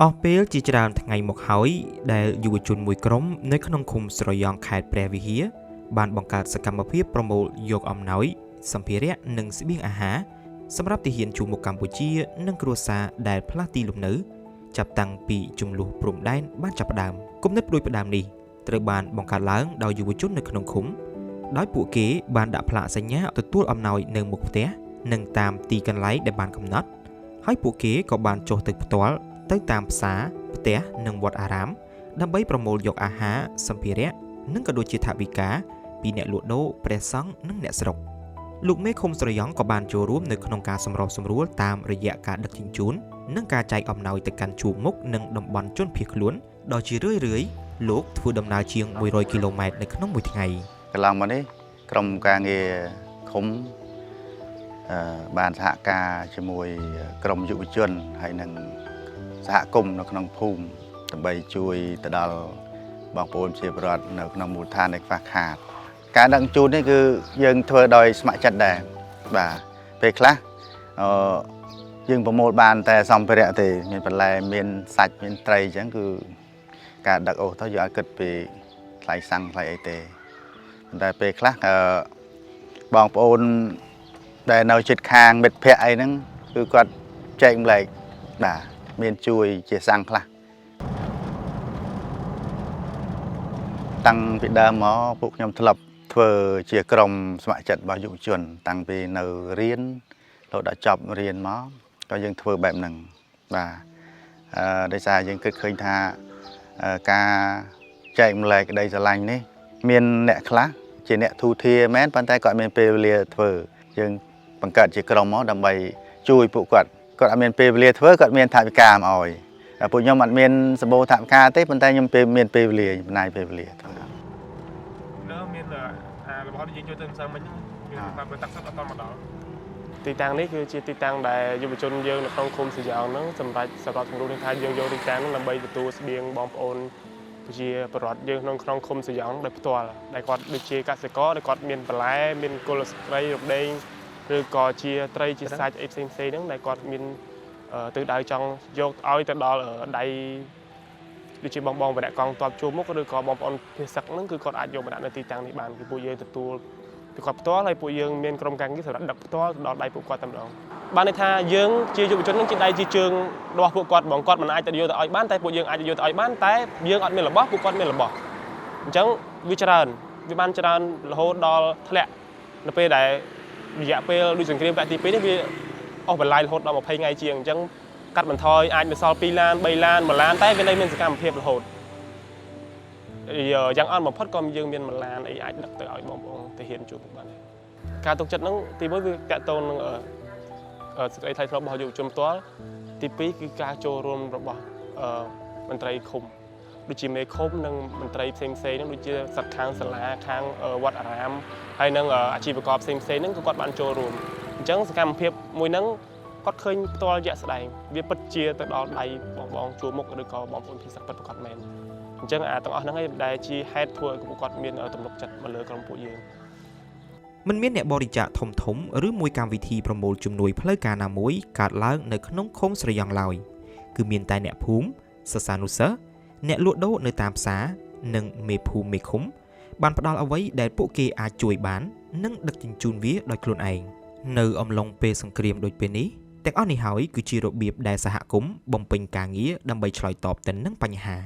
អស់ពេលជាច្រើនថ្ងៃមកហើយដែលយុវជនមួយក្រុមនៅក្នុងឃុំស្រយងខេត្តព្រះវិហារបានបង្កើតសកម្មភាពប្រមូលយកអំណោយសម្ភារៈនិងស្បៀងអាហារសម្រាប់ទាហានជួរមុខកម្ពុជានិងគ្រួសារដែលផ្លាស់ទីលំនៅចាប់តាំងពីចំនួនព្រំដែនបានចាប់ផ្ដើមគំនិតដូចផ្ដើមនេះត្រូវបានបង្កើតឡើងដោយយុវជននៅក្នុងឃុំដោយពួកគេបានដាក់ផ្លាកសញ្ញាទទួលអំណោយនៅមុខផ្ទះនិងតាមទីកន្លែងដែលបានកំណត់ហើយពួកគេក៏បានចុះទៅផ្ទាល់ទៅតាមផ្សារផ្ទះនិងវត្តអារាមដើម្បីប្រមូលយកអាហារសម្ភារៈនិងក៏ដូចជាថវិកាពីអ្នកលក់ដូរព្រះសង្ឃនិងអ្នកស្រុកលោកមេឃុំស្រយង់ក៏បានចូលរួមនៅក្នុងការសម្របសម្រួលតាមរយៈការដឹកជញ្ជូននិងការចែកអំណោយទៅកាន់ជួរមុខនិងតំបន់ជនភៀសខ្លួនដ៏ជារឿយៗលោកធ្វើដំណើរជាង100គីឡូម៉ែត្រនៅក្នុងមួយថ្ងៃកន្លងមកនេះក្រុមការងារឃុំបានសហការជាមួយក្រុមយុវជនហើយនិងសហគមន៍នៅក្នុងភូមិដើម្បីជួយទៅដល់បងប្អូនប្រជាពលរដ្ឋនៅក្នុងមូលដ្ឋាននៃខ្វះខាតការដឹកជញ្ជូននេះគឺយើងធ្វើដោយស្ម័គ្រចិត្តដែរបាទពេលខ្លះយើងប្រមូលបានតែសម្ភារៈទេមានបន្លែមានសាច់មានត្រីអញ្ចឹងគឺការដឹកអូសទៅយើងអត់គិតពីថ្លៃសាំងថ្លៃអីទេប៉ុន្តែពេលខ្លះបងប្អូនដែលនៅជិតខាងមិត្តភ័ក្តិអីហ្នឹងគឺគាត់ចែកម្លែកបាទមានជួយជាសាំងខ្លះតាំងពីដើមមកពួកខ្ញុំធ្លាប់ធ្វើជាក្រុមស្ម័គ្រចិត្តរបស់យុវជនតាំងពីនៅរៀនរហូតដល់ចប់រៀនមកក៏យើងធ្វើបែបហ្នឹងបាទដោយសារយើងគិតឃើញថាការចែកម្លែកក្តីស្រឡាញ់នេះមានអ្នកខ្លះជាអ្នកទូធាមែនប៉ុន្តែគាត់មានពេលវេលាធ្វើយើងបង្កើតជាក្រុមមកដើម្បីជួយពួកគាត់អត់មានពេលវេលាធ្វើគាត់មានថវិកាមកឲ្យពួកខ្ញុំអត់មានសម្បូរថវិកាទេប៉ុន្តែខ្ញុំមានពេលវេលាចំណាយពេលវេលាធ្វើមានរបស់យើងចូលទៅផ្សារមិញមានតាមតាក់សិតអត់មកដល់ទីតាំងនេះគឺជាទីតាំងដែលយុវជនយើងនៅក្នុងឃុំស្រយងហ្នឹងសម្រាប់ជំរុញថាយើងយកទីតាំងហ្នឹងដើម្បីទទួលស្បៀងបងប្អូនជាប្រវត្តិយើងក្នុងឃុំស្រយងដោយផ្ទាល់ដែលគាត់ដូចជាកសិករដែលគាត់មានបន្លែមានគល់ស្ត្រីរំដេងឬក៏ជាត្រីជាសាច់អីផ្សេងៗហ្នឹងដែលគាត់មានទិសដៅចង់យកឲ្យទៅដល់ដៃដូចជាបងបរៈកងតបជួរមុខឬក៏បងប្អូនភាសឹកហ្នឹងគឺគាត់អាចយកមកដាក់នៅទីតាំងនេះបានគឺពួកយើងទទួលពីគាត់ផ្ទាល់ហើយពួកយើងមានក្រុមការងារសម្រាប់ដឹកផ្ទាល់ដល់ដៃពួកគាត់តែម្ដងបានន័យថាយើងជាយុវជនហ្នឹងជាដៃជាជើងរបស់ពួកគាត់បងគាត់មិនអាចទៅយកទៅឲ្យបានតែពួកយើងអាចទៅយកទៅឲ្យបានតែយើងអត់មានរបស់ពួកគាត់មានរបស់អញ្ចឹងវាច្រើនវាបានច្រើនរហូតដល់ធ្លាក់នៅពេលដែលរយៈពេលដូចសង្គ្រាមកាទី2នេះវាអស់បន្លាយរហូតដល់20ថ្ងៃជាងអញ្ចឹងកាត់បន្ថយអាចមានសល់2ឡាន3ឡាន1ឡានតែវានៅមានសកម្មភាពរហូតយ៉ាងអត់បំផុតក៏យើងមាន1ឡានអីអាចដឹកទៅឲ្យបងប្អូនទៅហ៊ានជួបបានដែរការទុកចិត្តហ្នឹងទី1វាតកតូននឹងសេចក្តីថ្លៃថ្នូររបស់យុវជនផ្ទាល់ទី2គឺការចូលរួមរបស់មន្ត្រីឃុំដូចជាមេឃុំនិងមន្ត្រីផ្សេងៗហ្នឹងដូចជាសិទ្ធិខាងសាលាខាងវត្តអារាមហើយនិងអាជីវករផ្សេងៗហ្នឹងក៏គាត់បានចូលរួមអញ្ចឹងសកម្មភាពមួយហ្នឹងគាត់ឃើញផ្ទាល់ជាក់ស្ដែងវាពិតជាទៅដល់ដៃបងជួរមុខឬក៏បងប្អូនភាសាពិតប្រកបមែនអញ្ចឹងទាំងអស់ហ្នឹងឯងដែលជាហេតុធ្វើឲ្យពួកគាត់មានទំនុកចិត្តមកលើក្រុមពួកយើងមិនមានអ្នកបរិច្ចាគធំឬមួយកម្មវិធីប្រមូលជំនួយផ្លូវការណាមួយកើតឡើងនៅក្នុងឃុំស្រយង់ឡើយគឺមានតែអ្នកភូមិសិស្សានុសិស្សអ្នកលក់ដូរនៅតាមផ្សារនិងមេភូមិមេឃុំបានផ្ដល់អ្វីដែលពួកគេអាចជួយបាននិងដឹកជញ្ជូនវាដោយខ្លួនឯងនៅអំឡុងពេលសង្គ្រាមដូចពេលនេះទាំងអស់នេះហើយគឺជារបៀបដែលសហគមន៍បំពេញការងារដើម្បីឆ្លើយតបទៅនឹងបញ្ហា